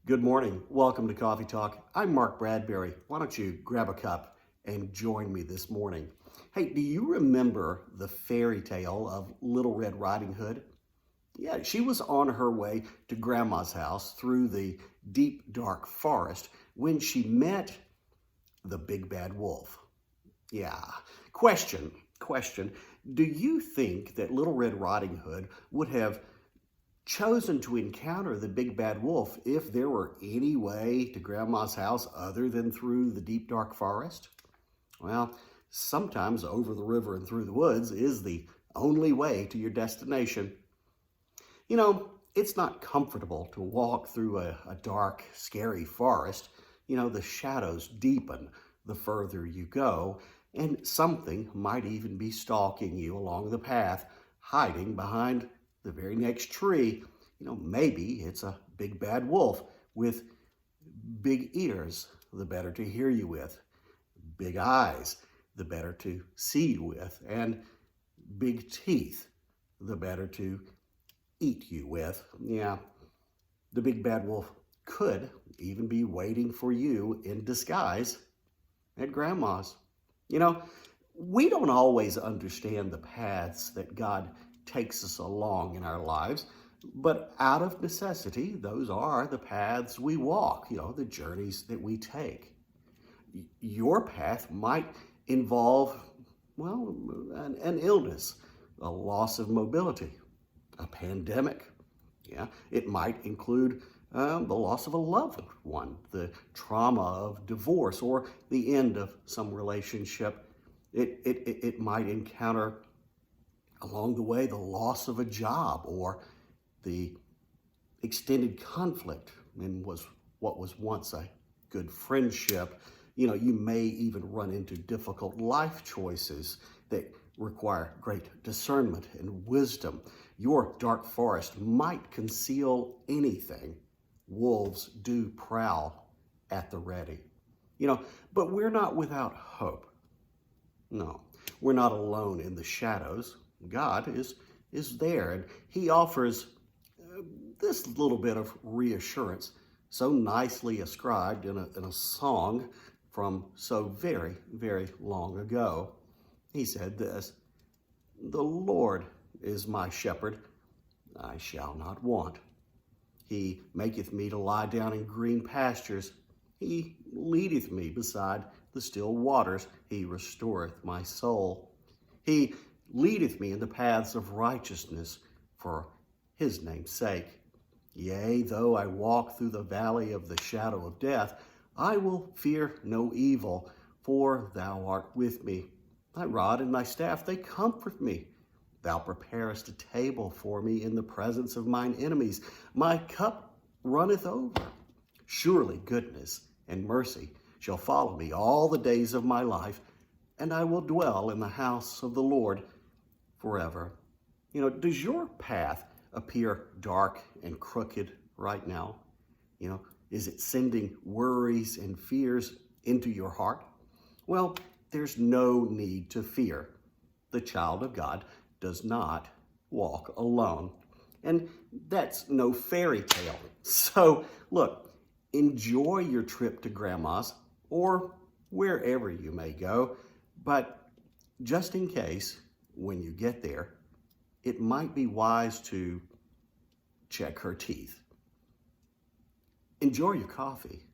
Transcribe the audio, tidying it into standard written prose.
Good morning. Welcome to Coffee Talk. I'm Mark Bradberry. Why don't you grab a cup and join me this morning? Hey, do you remember the fairy tale of Little Red Riding Hood? Yeah, she was on her way to Grandma's house through the deep, dark forest when she met the big bad wolf. Yeah. Question. Do you think that Little Red Riding Hood would have chosen to encounter the big bad wolf if there were any way to Grandma's house other than through the deep dark forest? Well, sometimes over the river and through the woods is the only way to your destination. You know, it's not comfortable to walk through a dark, scary forest. The shadows deepen the further you go, and something might even be stalking you along the path, hiding behind the very next tree. Maybe it's a big bad wolf with big ears, the better to hear you with, big eyes, the better to see you with, and big teeth, the better to eat you with. Yeah, the big bad wolf could even be waiting for you in disguise at Grandma's. We don't always understand the paths that God takes us along in our lives, but out of necessity, those are the paths we walk, the journeys that we take. Your path might involve, an illness, a loss of mobility, a pandemic. Yeah, it might include the loss of a loved one, the trauma of divorce, or the end of some relationship. It might encounter along the way the loss of a job or the extended conflict in what was once a good friendship. You may even run into difficult life choices that require great discernment and wisdom. Your dark forest might conceal anything. Wolves do prowl at the ready. But we're not without hope. No, we're not alone in the shadows. God is there, and he offers this little bit of reassurance, so nicely ascribed in a song from so very, very long ago. He said this: "The Lord is my shepherd, I shall not want. He maketh me to lie down in green pastures. He leadeth me beside the still waters. He restoreth my soul. He leadeth me in the paths of righteousness for his name's sake. Yea, though I walk through the valley of the shadow of death, I will fear no evil, for thou art with me. Thy rod and thy staff, they comfort me. Thou preparest a table for me in the presence of mine enemies. My cup runneth over. Surely goodness and mercy shall follow me all the days of my life, and I will dwell in the house of the Lord forever." Does your path appear dark and crooked right now? Is it sending worries and fears into your heart? Well, there's no need to fear. The child of God does not walk alone. And that's no fairy tale. So, look, enjoy your trip to Grandma's or wherever you may go, but just in case, when you get there, it might be wise to check her teeth. Enjoy your coffee.